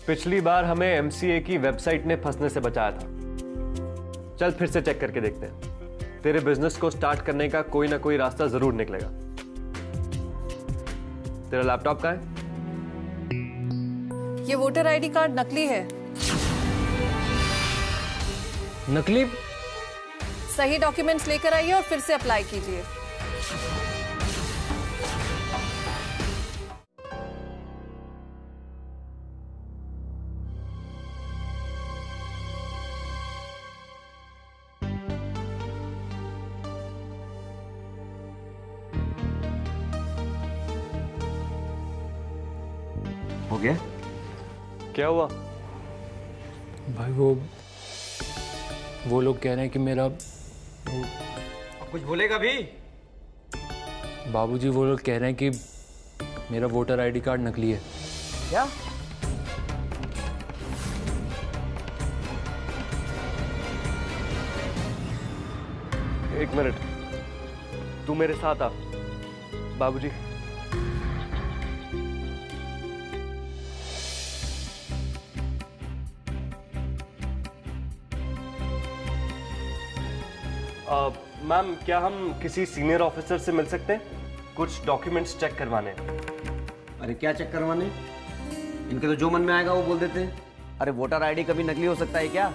पिछली बार हमें एमसीए की वेबसाइट ने फंसने से बचाया था। चल फिर से चेक करके देखते हैं। तेरे बिजनेस को स्टार्ट करने का कोई ना कोई रास्ता जरूर निकलेगा। तेरा लैपटॉप कहाँ है? ये वोटर आईडी कार्ड नकली है। नकली? सही डॉक्यूमेंट्स लेकर आइए और फिर से अप्लाई कीजिए। हो गया? क्या हुआ? भाई वो लोग कह रहे हैं कि मेरा कुछ बोलेगा भी? बाबूजी, वो लोग कह रहे हैं कि मेरा वोटर आईडी कार्ड नकली है। क्या? एक मिनट, तू मेरे साथ आ। बाबूजी, मैम क्या हम किसी सीनियर ऑफिसर से मिल सकते हैं? कुछ डॉक्यूमेंट्स चेक करवाने हैं। अरे क्या चेक करवाने? इनके तो जो मन में आएगा वो बोल देते हैं। अरे वोटर आईडी कभी नकली हो सकता है क्या?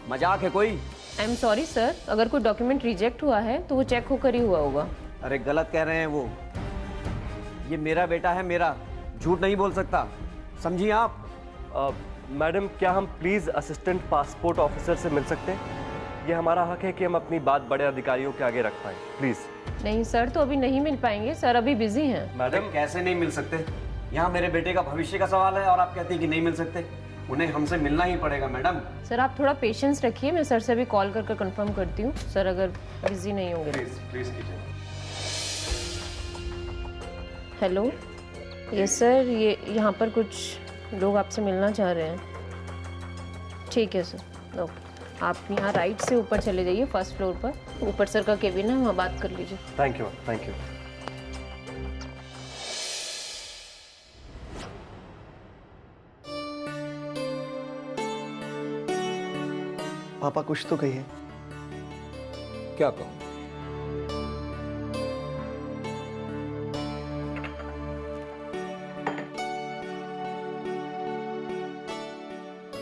मजाक है कोई? आई एम सॉरी सर, अगर कोई डॉक्यूमेंट रिजेक्ट हुआ है तो वो चेक होकर ही हुआ होगा। अरे गलत कह रहे हैं वो। ये मेरा बेटा है, मेरा। झूठ नहीं बोल सकता, समझिए आप। मैडम क्या हम प्लीज असिस्टेंट पासपोर्ट ऑफिसर से मिल सकते हैं? ये हमारा हक है कि हम अपनी बात बड़े अधिकारियों के आगे रख पाएं, प्लीज। नहीं सर, तो अभी नहीं मिल पाएंगे सर, अभी बिजी हैं। मैडम कैसे नहीं मिल सकते? यहाँ मेरे बेटे का भविष्य का सवाल है और आप कहती हैं कि नहीं मिल सकते। उन्हें हमसे मिलना ही पड़ेगा मैडम। सर आप थोड़ा पेशेंस रखिए, मैं सर से भी कॉल करके कंफर्म करती हूँ सर, अगर बिजी नहीं होंगे। प्लीज कीजिए। हेलो, यस सर, ये यहाँ पर कुछ लोग आपसे मिलना चाह रहे हैं। ठीक है सर, ओके। आप यहाँ राइट से ऊपर चले जाइए, फर्स्ट फ्लोर पर ऊपर सर का केबिन है, वहाँ बात कर लीजिए। Thank you, thank you. पापा कुछ तो कहिए। क्या कहूं?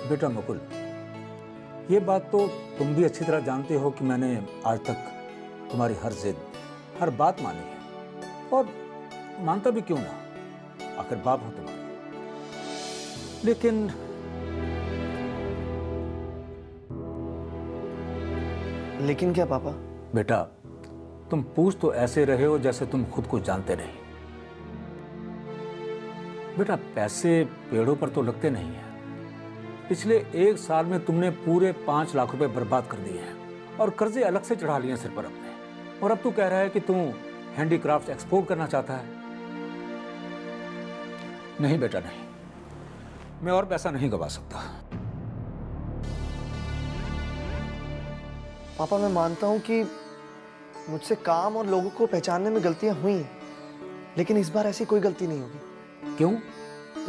बेटा मुकुल, ये बात तो तुम भी अच्छी तरह जानते हो कि मैंने आज तक तुम्हारी हर जिद, हर बात मानी है, और मानता भी क्यों ना, आखिर बाप हो तुम्हारे। लेकिन क्या पापा? बेटा तुम पूछ तो ऐसे रहे हो जैसे तुम खुद को जानते नहीं। बेटा पैसे पेड़ों पर तो लगते नहीं हैं। पिछले 1 साल में तुमने पूरे 5 लाख रुपए बर्बाद कर दिए हैं और कर्जे अलग से चढ़ा लिए सिर पर अपने, और अब तू कह रहा है कि तू हैंडीक्राफ्ट एक्सपोर्ट करना चाहता है। नहीं बेटा नहीं, मैं और पैसा नहीं गवा सकता। पापा मैं मानता हूं कि मुझसे काम और लोगों को पहचानने में गलतियां हुई हैं, लेकिन इस बार ऐसी कोई गलती नहीं होगी। क्यों?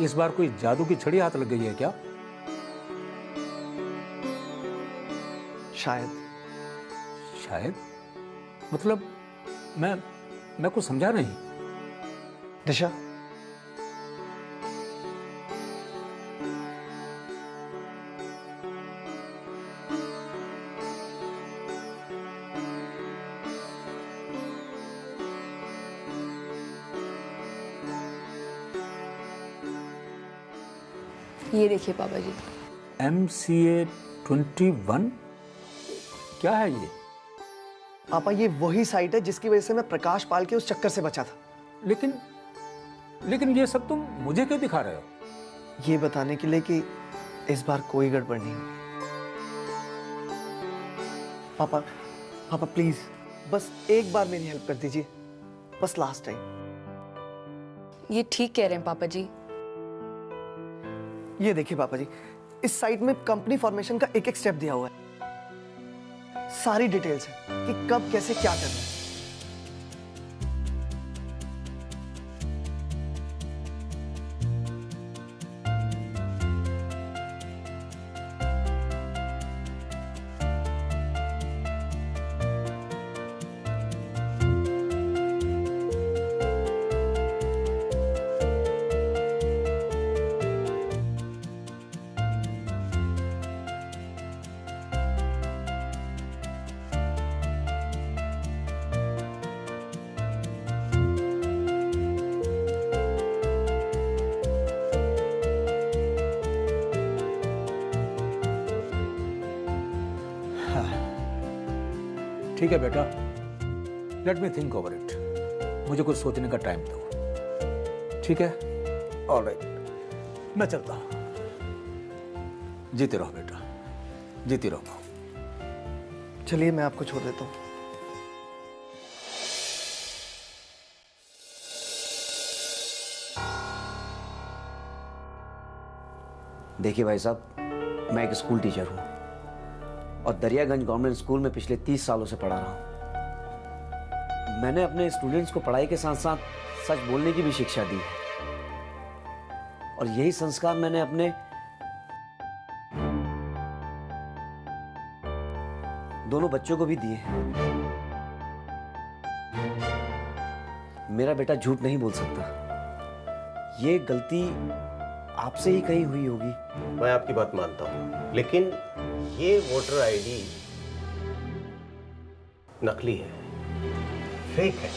इस बार कोई जादू की छड़ी हाथ लग गई है क्या? शायद। शायद मतलब मैं कुछ समझा नहीं। दिशा, ये देखिए पापा जी। MCA 21? क्या है ये? पापा ये वही साइट है जिसकी वजह से मैं प्रकाश पाल के उस चक्कर से बचा था। लेकिन ये सब तुम मुझे क्यों दिखा रहे हो? ये बताने के लिए कि इस बार कोई गड़बड़ नहीं होगी। पापा प्लीज बस एक बार मेरी हेल्प कर दीजिए, बस लास्ट टाइम। ये ठीक कह रहे हैं पापा जी। ये देखिए पापा जी, इस साइट में कंपनी फॉर्मेशन का एक स्टेप दिया हुआ है। सारी डिटेल्स है कि कब कैसे क्या करना है। ठीक है बेटा, let me think over it. मुझे कुछ सोचने का टाइम दो, ठीक है? ऑलराइट, मैं चलता हूँ। जीते रहो बेटा, जीती रहो। चलिए मैं आपको छोड़ देता हूँ। देखिए भाई साहब, मैं एक स्कूल टीचर हूँ और दरियागंज गवर्नमेंट स्कूल में पिछले 30 सालों से पढ़ा रहा हूँ। मैंने अपने स्टूडेंट्स को पढ़ाई के साथ साथ सच बोलने की भी शिक्षा दी है और यही संस्कार मैंने अपने दोनों बच्चों को भी दिए हैं। मेरा बेटा झूठ नहीं बोल सकता। ये गलती आपसे ही कहीं हुई होगी। मैं आपकी बात मानता हूं, लेकिन ये वोटर आईडी नकली है, फेक है।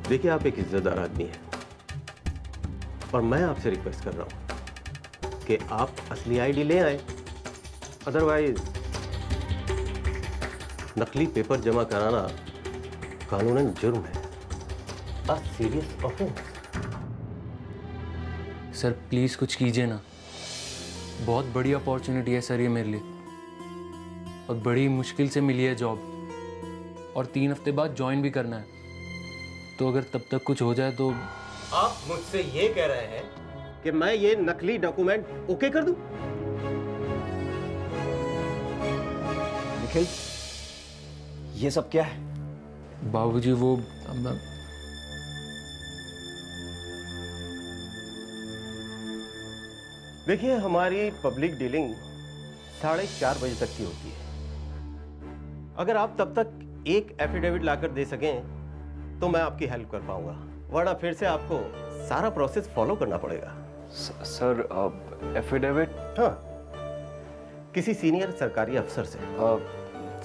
देखिए, आप एक इज्जतदार आदमी हैं और मैं आपसे रिक्वेस्ट कर रहा हूं कि आप असली आईडी ले आए, अदरवाइज नकली पेपर जमा कराना कानूनन जुर्म है, a serious offense। Sir please कुछ कीजिए ना, बहुत बड़ी अपॉर्चुनिटी है सर ये मेरे लिए, और बड़ी मुश्किल से मिली है जॉब, और 3 हफ्ते बाद ज्वाइन भी करना है। तो अगर तब तक कुछ हो जाए तो। आप मुझसे ये कह रहे हैं कि मैं ये नकली डॉक्यूमेंट ओके कर दूं? निखिल, ये सब क्या है? बाबूजी वो देखिए, हमारी पब्लिक डीलिंग 4:30 बजे तक की होती है। अगर आप तब तक एक एफिडेविट लाकर दे सकें तो मैं आपकी हेल्प कर पाऊंगा, वरना फिर से आपको सारा प्रोसेस फॉलो करना पड़ेगा। Sir affidavit? हाँ, किसी सीनियर सरकारी अफसर से।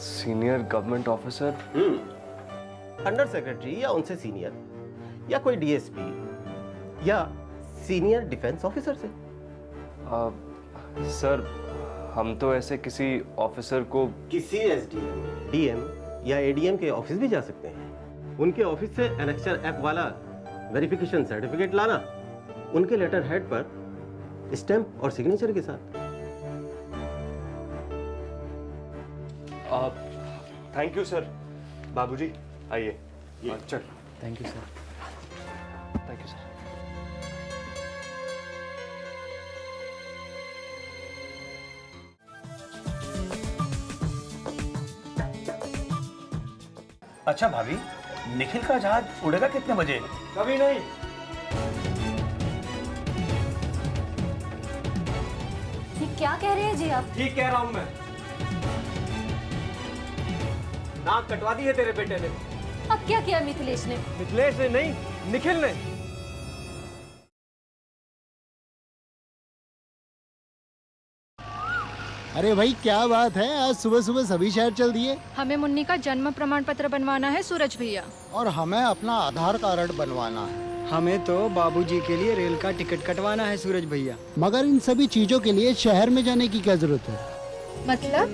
Senior government officer? Under secretary या उनसे सीनियर, या कोई डीएसपी या सीनियर डिफेंस ऑफिसर से। सर हम तो ऐसे किसी ऑफिसर को किसी एसडीएम, डीएम या एडीएम के ऑफिस भी जा सकते हैं। उनके ऑफिस से एनेक्चर ऐप वाला वेरिफिकेशन सर्टिफिकेट लाना, उनके लेटर हेड पर स्टैम्प और सिग्नेचर के साथ। Thank you sir. बाबूजी आइए। चल। Thank you sir. Thank you sir. अच्छा भाभी, निखिल का जहाज उड़ेगा कितने बजे? कभी नहीं। ये क्या कह रहे हैं जी आप? ठीक कह रहा हूं मैं। नाक कटवा दी है तेरे बेटे ने। अब क्या किया मिथिलेश ने? मिथिलेश ने नहीं, निखिल ने। अरे भाई क्या बात है, आज सुबह सुबह सभी शहर चल दिए। हमें मुन्नी का जन्म प्रमाण पत्र बनवाना है सूरज भैया, और हमें अपना आधार कार्ड बनवाना है। हमें तो बाबूजी के लिए रेल का टिकट कटवाना है सूरज भैया। मगर इन सभी चीजों के लिए शहर में जाने की क्या जरूरत है? मतलब?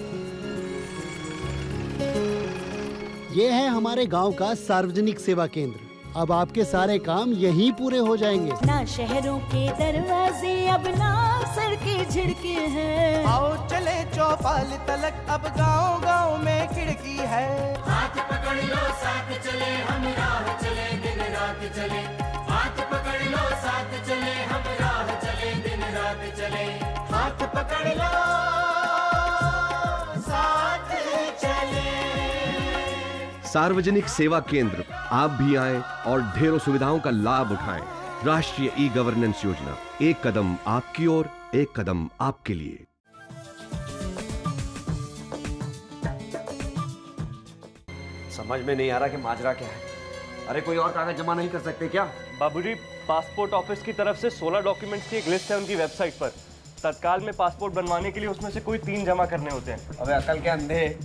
ये है हमारे गांव का सार्वजनिक सेवा केंद्र। अब आपके सारे काम यहीं पूरे हो जाएंगे। ना शहरों के दरवाजे अब ना सड़कें झिड़के हैं। आओ चले चौपाल तलक, अब गांव गांव में खिड़की है। हाथ पकड़ लो साथ चले, हम राह चले दिन रात चले। हाथ पकड़ लो साथ चले, हम राह चले दिन रात चले। हाथ पकड़ लो साथ चले। सार्वजनिक सेवा केंद्र, आप भी आएं और ढेरों सुविधाओं का लाभ उठाएं। राष्ट्रीय ई गवर्नेंस योजना, एक कदम आपकी ओर, एक कदम आपके लिए। समझ में नहीं आ रहा कि माजरा क्या है। अरे कोई और कागज जमा नहीं कर सकते क्या? बाबूजी, पासपोर्ट ऑफिस की तरफ से 16 डॉक्यूमेंट्स की एक लिस्ट है उनकी वेबसाइट पर। तत्काल में पासपोर्ट बनवाने के लिए उसमें से कोई 3 जमा करने होते हैं। अबे अकल के अंधे,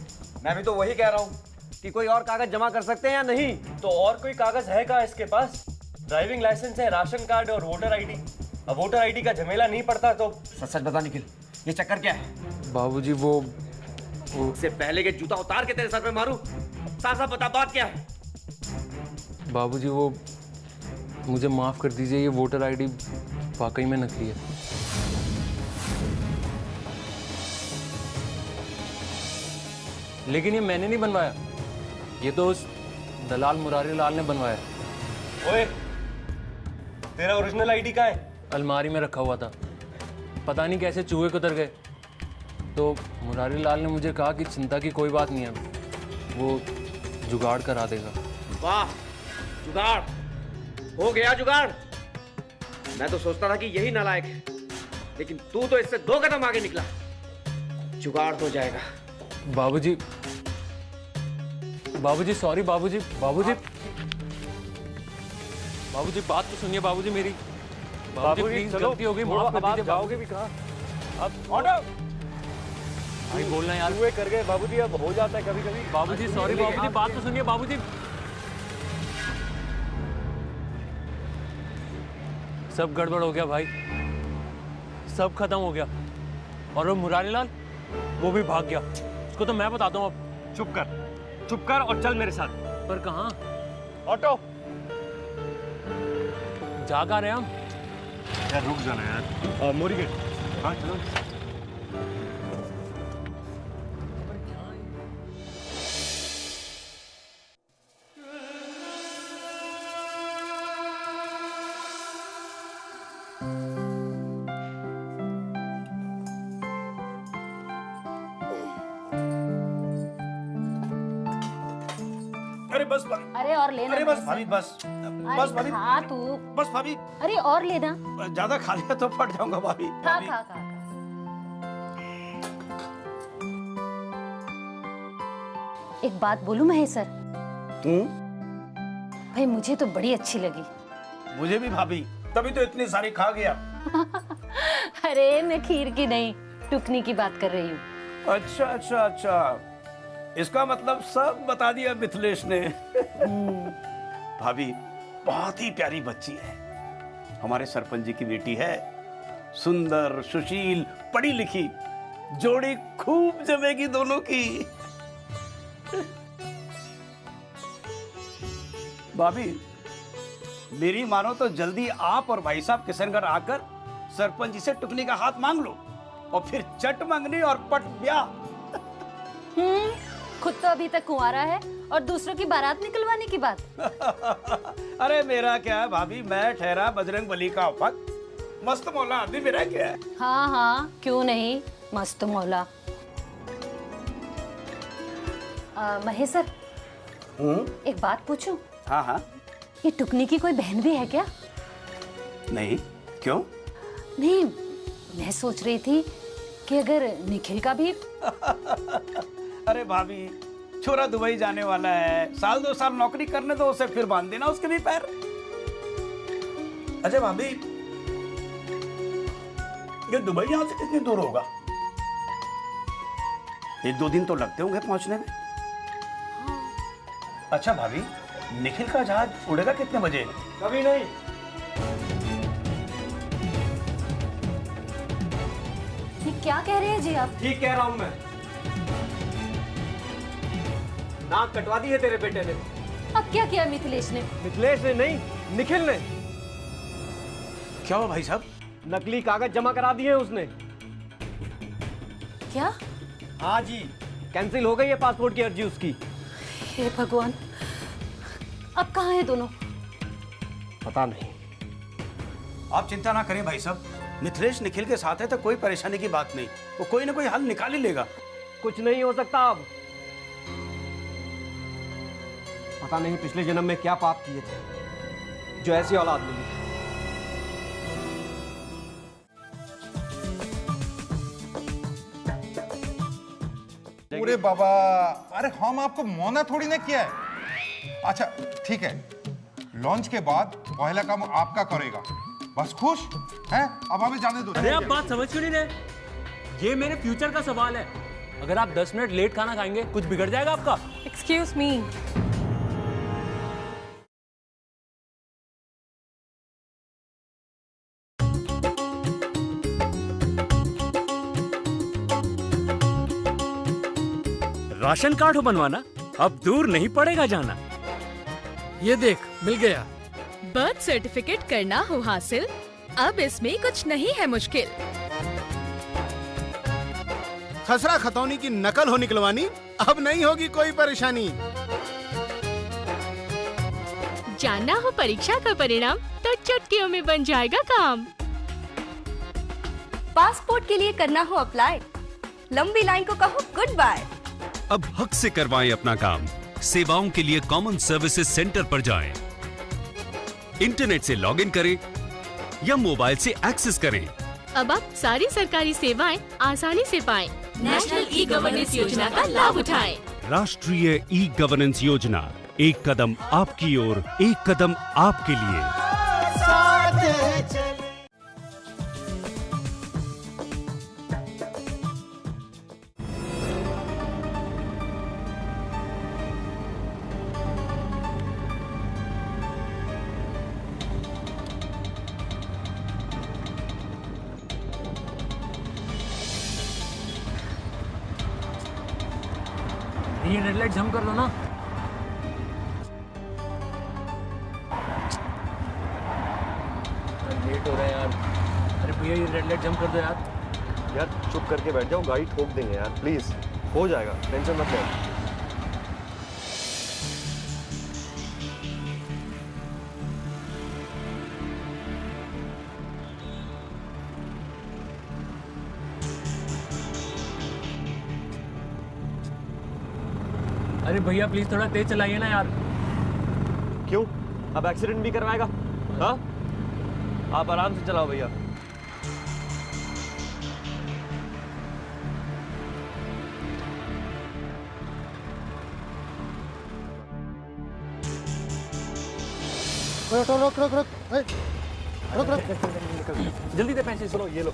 मैं भी तो वही कह रहा हूँ कि कोई और कागज जमा कर सकते हैं या नहीं। तो और कोई कागज है क्या इसके पास? ड्राइविंग लाइसेंस है, राशन कार्ड और वोटर आईडी। अब वोटर आईडी का झमेला नहीं पड़ता तो। सच सच बता निखिल, ये चक्कर क्या है? बाबूजी वो इससे पहले कि जूता उतार के तेरे सर पे मारूं, साफ साफ बता बात क्या है? बाबूजी वो मुझे माफ़ कर दीजिए, ये वोटर आईडी वाकई में नकली है। लेकिन ये मैंने नहीं बनवाया, ये तो उस दलाल मुरारी लाल ने बनवाया। ओए, तेरा ओरिजिनल आईडी कहाँ है? अलमारी में रखा हुआ था, पता नहीं कैसे चूहे कुतर गए। तो मुरारी लाल ने मुझे कहा कि चिंता की कोई बात नहीं है, वो जुगाड़ करा देगा। वाह, जुगाड़ हो गया जुगाड़। मैं तो सोचता था कि यही नालायक है, लेकिन तू तो इससे 2 कदम आगे निकला। जुगाड़ हो जाएगा। बाबूजी, बाबूजी सॉरी बाबूजी, बाबूजी, बाबूजी बात तो सुनिए बाबूजी मेरी। बाबूजी प्लीज, गलती हो गई, माफ कर दीजिए। जाओगे भी कहाँ? अब ऑटो भाई बोलना यार। हुए कर गए बाबूजी, अब हो जाता है कभी कभी। बाबूजी सॉरी बाबूजी, बात तो सुनिए बाबूजी। सब गड़बड़ हो गया भाई, सब खत्म हो गया। और वो मुरारी लाल, वो भी भाग गया। उसको तो मैं बताता हूँ अब। चुप कर और चल मेरे साथ। पर कहाँ? ऑटो। जा कहाँ रहे हम? यार रुक जाना यार। मोरी गेट। हाँ चलो। अरे बस भाभी, अरे और लेना। अरे बस भाभी, बस बस भाभी, हाँ तू बस भाभी। अरे और लेना। ज्यादा खा लिया तो फट जाऊंगा भाभी। खा खा खा। एक बात बोलूं महेश सर? भाई मुझे तो बड़ी अच्छी लगी। मुझे भी भाभी, तभी तो इतनी सारी खा गया। अरे मैं खीर की नहीं, टुकनी की बात कर रही हूँ। अच्छा अच्छा अच्छा, इसका मतलब सब बता दिया मिथिलेश ने। भाभी बहुत ही प्यारी बच्ची है, हमारे सरपंच जी की बेटी है। सुंदर, सुशील, पढ़ी लिखी, जोड़ी खूब जमेगी दोनों की। भाभी मेरी मानो तो जल्दी आप और भाई साहब किशनगढ़ आकर सरपंच जी से टुकनी का हाथ मांग लो, और फिर चट मंगनी और पट ब्याह। खुद तो अभी तक कुंवारा है और दूसरों की बारात निकलवाने की बात। अरे मेरा क्या है भाभी, मैं ठहरा बजरंग बली का भक्त, मस्त मौला आदमी मेरा क्या है। हाँ हाँ क्यों नहीं, मस्त मौला। महेश सर, एक बात पूछूं? हाँ हाँ। ये टुकनी की कोई बहन भी है क्या? नहीं, क्यों? नहीं, मैं सोच रही थी कि अगर निखिल का भी। अरे भाभी, छोरा दुबई जाने वाला है, 1-2 साल नौकरी करने दो उसे, फिर बांध देना उसके भी पैर। अच्छा भाभी, ये दुबई यहाँ से कितनी दूर होगा? 1-2 दिन तो लगते होंगे पहुंचने में। अच्छा भाभी, निखिल का जहाज उड़ेगा कितने बजे? कभी नहीं। ये क्या कह रहे हैं जी आप? ठीक कह रहा हूं मैं। नाक कटवा दी है तेरे बेटे ने। अब क्या किया मिथिलेश ने? मिथिलेश ने नहीं, निखिल ने। क्या हुआ भाई साहब? नकली कागज जमा करा दिए उसने। क्या? हाँ जी, कैंसिल हो गई है पासपोर्ट की अर्जी उसकी। हे भगवान, अब कहाँ है दोनों? पता नहीं। आप चिंता ना करें भाई साहब, मिथिलेश निखिल के साथ है तो कोई परेशानी की बात नहीं, वो कोई ना कोई हल निकाल ही लेगा। कुछ नहीं हो सकता अब। पता नहीं पिछले जन्म में क्या पाप किए थे जो ऐसी औलाद मिली। अरे बाबा, अरे हम आपको मौना थोड़ी ना किया है। अच्छा ठीक है, लॉन्च के बाद पहला काम आपका करेगा। बस खुश हैं? अब हमें जाने दो। अरे आप बात समझ क्यों नहीं रहे? ये मेरे फ्यूचर का सवाल है। अगर आप 10 मिनट लेट खाना खाएंगे, कुछ बिगड़ जाएगा आपका। Excuse me. राशन कार्ड हो बनवाना, अब दूर नहीं पड़ेगा जाना। ये देख, मिल गया। बर्थ सर्टिफिकेट करना हो हासिल, अब इसमें कुछ नहीं है मुश्किल। खसरा खतौनी की नकल हो निकलवानी, अब नहीं होगी कोई परेशानी। जानना हो परीक्षा का परिणाम, तो चुटकियों में बन जाएगा काम। पासपोर्ट के लिए करना हो अप्लाई, लंबी लाइन को कहो गुड बाय। अब हक से करवाएं अपना काम। सेवाओं के लिए कॉमन सर्विसेज सेंटर पर जाएं। इंटरनेट से लॉगिन करें या मोबाइल से एक्सेस करें। अब आप सारी सरकारी सेवाएं आसानी से पाएं। नेशनल ई गवर्नेंस योजना का लाभ उठाएं। राष्ट्रीय ई गवर्नेंस योजना, एक कदम आपकी ओर, एक कदम आपके लिए। ये रेड लाइट जंप कर लो ना। लेट हो रहे हैं यार। अरे भैया ये रेड लाइट जंप कर दो यार। यार चुप करके बैठ जाओ, गाड़ी ठोक देंगे यार, प्लीज। हो जाएगा, टेंशन मत लो। अरे भैया प्लीज थोड़ा तेज चलाइए ना यार। क्यों? अब एक्सीडेंट भी करवाएगा? हाँ, आप आराम से चलाओ भैया। रुक रुक रुक रुक रुक रुक जल्दी दे पैसे। सुनो ये लो,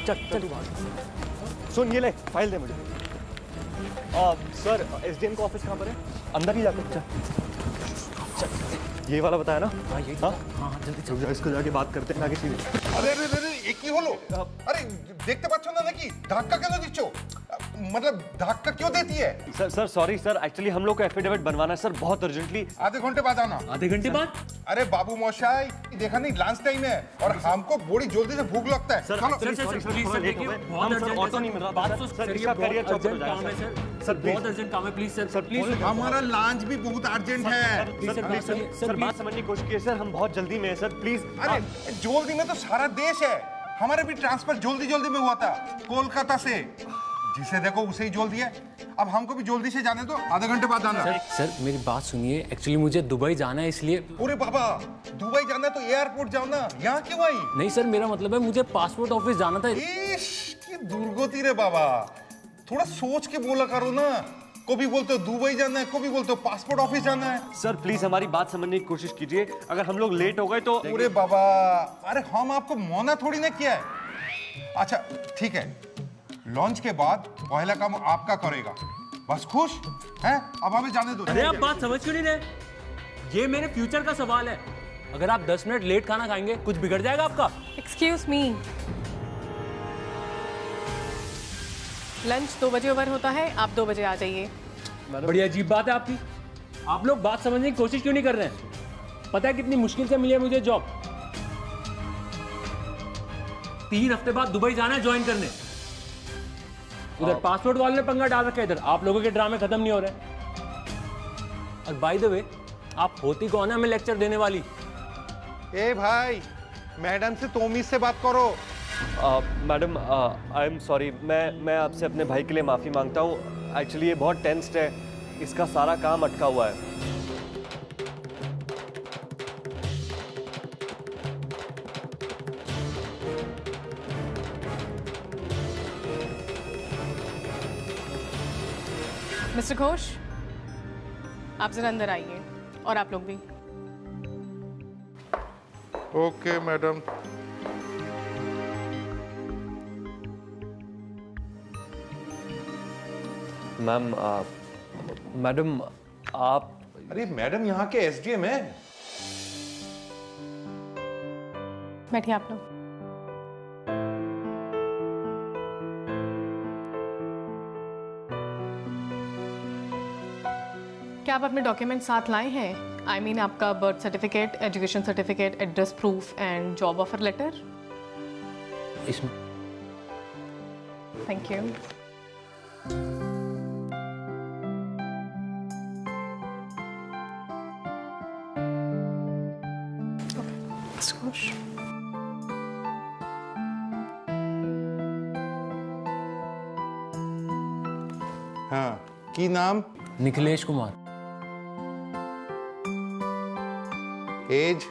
चल चल। सुन ये ले, फाइल दे मुझे। सर एसडीएम का ऑफिस कहाँ पर है? अंदर ही जाकर चल। ये वाला बताया ना? हाँ यही। हाँ जल्दी चल, इसको जाके बात करते हैं आगे सीधे। अरे अरे अरे एक ही হলো? अरे देखते পাচ্ছ না নাকি? ধাক্কা কেন দিচ্ছ? मतलब ধাক্কা क्यों देती है? सर सॉरी सर, एक्चुअली हम लोग को एफिडेविट बनवाना है सर, बहुत अर्जेंटली। आधे घंटे बाद आना। आधे घंटे बाद? अरे बाबू मौशाई, देखा नहीं लंच टाइम है और हमको बड़ी जल्दी से भूख लगता है। सर ऑटो नहीं मिल रहा। बात तो सर, इसका करियर चौपट हो जाएगा सर। बहुत अर्जेंट काम है, प्लीज सर प्लीज। हमारा लंच भी बहुत अर्जेंट है। सर बात समझने की कोशिश कीजिए सर, हम बहुत जल्दी में है सर, प्लीज। अरे जल्दी में तो सारा देश है, हमारे भी ट्रांसफर जल्दी जल्दी में हुआ था कोलकाता से। जिसे देखो उसे ही जल्दी है, अब हमको भी जल्दी से जाने दो, आधे घंटे बाद आना। सर मेरी बात सुनिए, एक्चुअली मुझे दुबई जाना है इसलिए। अरे बाबा, दुबई जाना है तो एयरपोर्ट जाओ ना, यहाँ क्यों आई? नहीं सर, मेरा मतलब है मुझे पासपोर्ट ऑफिस जाना था। की दुर्गति रे बाबा, थोड़ा सोच के बोला करो ना। कभी बोलते हो दुबई जाना है, कभी बोलते हो पासपोर्ट ऑफिस जाना है। सर प्लीज हमारी बात समझने की कोशिश कीजिए, अगर हम लोग लेट हो गए तो। अरे बाबा, अरे हम आपको मना थोड़ी ना किया है। अच्छा ठीक है, लॉन्च के बाद पहला काम आपका करेगा, बस खुश हैं? अब हमें जाने दो। अरे आप बात समझ क्यों नहीं रहे? ये मेरे फ्यूचर का सवाल है। अगर आप 10 मिनट लेट खाना खाएंगे, कुछ बिगड़ जाएगा आपका? एक्सक्यूज मी, लंच 2 बजे ओवर होता है, आप 2 बजे आ जाइए। बड़ी अजीब बात है आपकी। आप लोग बात समझने की कोशिश क्यों नहीं कर रहे हैं? पता है कितनी मुश्किल से मिली है मुझे जॉब। 3 हफ्ते बाद दुबई जाना है ज्वाइन करने। उधर पासपोर्ट वाले ने पंगा डाल रखा है, इधर आप लोगों के ड्रामे खत्म नहीं हो रहे। और बाय द वे, आप होती कौन है हमें लेक्चर देने वाली? ए भाई, मैडम से तोमीज से बात करो। मैडम आई एम सॉरी, मैं आपसे अपने भाई के लिए माफ़ी मांगता हूँ। एक्चुअली ये बहुत टेंस्ड है, इसका सारा काम अटका हुआ है। मिस्टर घोष, आप जरा अंदर आइए, और आप लोग भी। Okay madam. मैम मैडम आप। अरे मैडम यहाँ के एसडीएम है। बैठिए आप लोग। क्या आप अपने डॉक्यूमेंट साथ लाए हैं? आई मीन आपका birth certificate, education certificate, address proof and job offer letter. इसमें थैंक यू। हाँ, की नाम? निखिलेश कुमार। एज?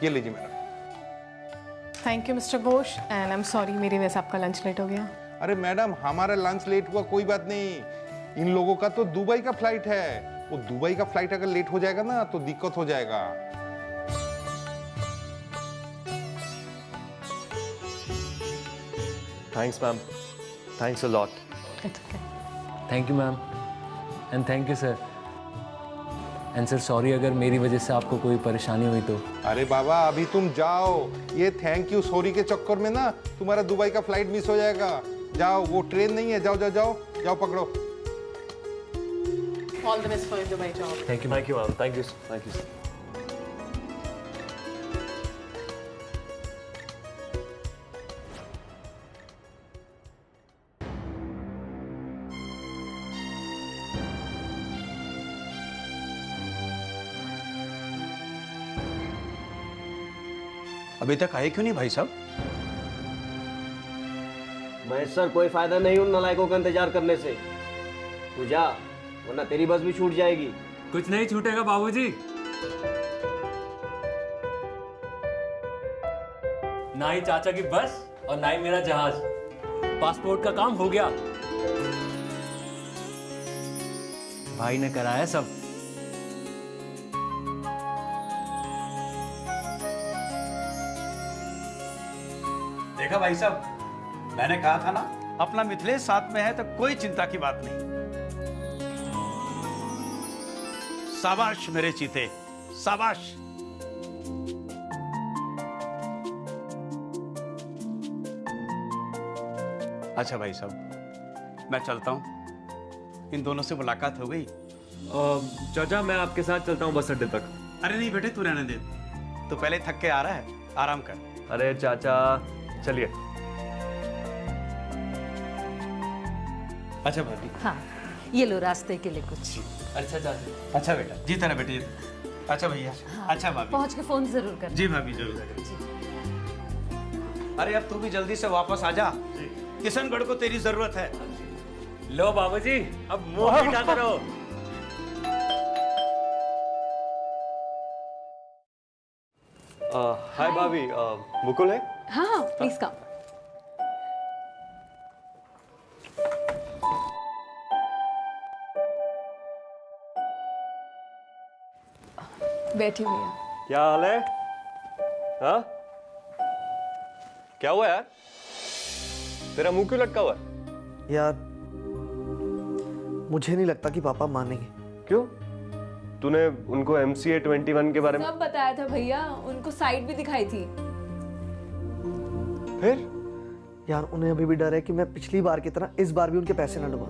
ये लीजिए madam. Thank you mister Ghosh and I am sorry मेरी वजह से आपका लंच लेट हो गया। अरे मैडम, हमारा लंच लेट हुआ कोई बात नहीं, इन लोगों का तो दुबई का फ्लाइट है। वो दुबई का फ्लाइट अगर लेट हो जाएगा ना तो दिक्कत हो जाएगा। Thanks ma'am, thanks a lot. Thank you ma'am and thank you sir. And sir sorry अगर मेरी वजह से आपको कोई परेशानी हुई तो। अरे बाबा, अभी तुम जाओ, ये थैंक यू सॉरी के चक्कर में ना तुम्हारा दुबई का फ्लाइट मिस हो जाएगा। जाओ, वो ट्रेन नहीं है, जाओ जाओ जाओ जाओ, पकड़ो। All the best for your Dubai job. Thank you, ma'am. Thank you, sir. अभी तक आए क्यों नहीं भाई साहब? महेश सर, कोई फायदा नहीं उन नालायकों का इंतजार करने से। तू जा, वरना तेरी बस भी छूट जाएगी। कुछ नहीं छूटेगा बाबूजी। ना ही चाचा की बस और ना ही मेरा जहाज। पासपोर्ट का काम हो गया, भाई ने कराया सब। देखा भाई साहब, मैंने कहा था ना, अपना मिथिलेश साथ में है तो कोई चिंता की बात नहीं। शाबाश मेरे चीते, शाबाश। अच्छा भाई साहब, मैं चलता हूं। इन दोनों से मुलाकात हो गई। चाचा, मैं आपके साथ चलता हूँ बस अड्डे तक। अरे नहीं बेटे, तू रहने दे, तू पहले थक के आ रहा है, आराम कर। अरे चाचा, चलिए। अच्छा भाभी। हाँ, ये लो रास्ते के लिए कुछ। अच्छा चाचा। अच्छा बेटा, जीता ना बेटे, जीता। अच्छा भैया। हाँ, अच्छा भाभी, पहुंच के फोन जरूर करना। जी भाभी, जरूर। अरे अब तू भी जल्दी से वापस आ जा, किशनगढ़ को तेरी जरूरत है। लो बाबूजी, अब मुंह मीठा करो। हाय भाभी, मुकुल है? हाँ, प्लीज कम। बैठी हुई है। क्या हाल है? हाँ? क्या हुआ यार? तेरा मुंह क्यों लटका हुआ है? यार, मुझे नहीं लगता कि पापा मानेंगे। क्यों? तूने उनको MCA 21 के बारे में सब बताया था भैया, उनको साइट भी दिखाई थी। फिर? यार, उन्हें अभी भी डर है कि मैं पिछली बार की तरह इस बार भी उनके पैसे ना डुबा।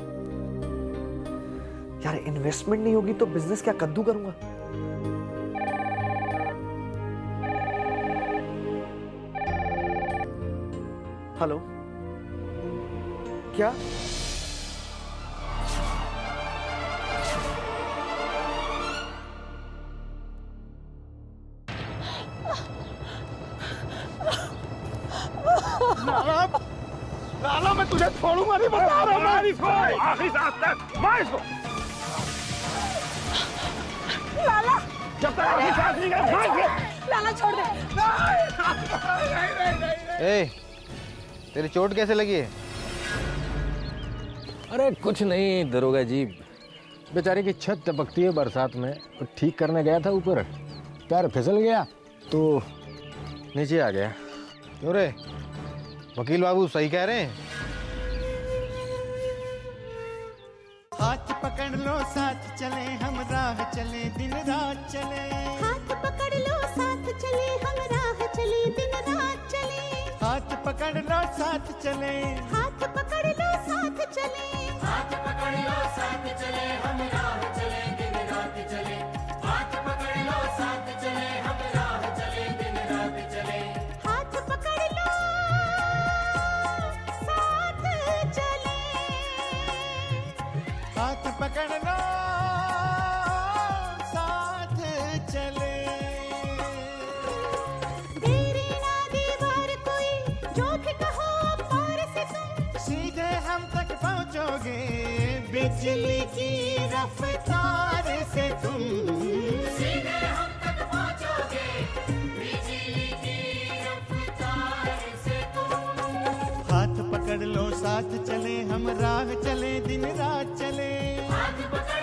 यार, इन्वेस्टमेंट नहीं होगी तो बिजनेस क्या कद्दू करूंगा। हेलो, क्या? लाला, मैं तुझे छोड़ूंगा नहीं, बता रहा हूं मैं इसको आखिरी सांस तक। मार इसको। लाला, जब तक आखिरी सांस नहीं गई, मार इसको। लाला छोड़ दे। ए, तेरी चोट कैसे लगी है? अरे कुछ नहीं दरोगा जी, बेचारे की छत टपकती है बरसात में, तो ठीक करने गया था ऊपर, पैर फिसल गया तो नीचे आ गया। क्यों रे, वकील बाबू सही कह रहे हैं? हाथ पकड़ लो साथ चले हम राह चले दिन रात चले। हाथ पकड़ लो साथ चले हम राह चले दिन रात चले। हाथ पकड़ लो साथ चले। हाथ पकड़ लो साथ चले। हाथ पकड़ लो साथ चले हम राह चले दिन रात चले। हाथ पकड़ लो साथ चले हम राह चले दिन रात चले। हाथ पकड़ लो साथ चले। हाथ पकड़ लो साथ चले। तेरी ना दीवार कोई जो भी कहो पार से तुम सीधे हम तक पहुंचोगे बिजली की रफ्तार से तुम। सीधे हम तक पहुंचोगे बिजली की रफ्तार से तुम। हाथ पकड़ लो साथ चले हम राह चले दिन रात चले। हाथ पकड़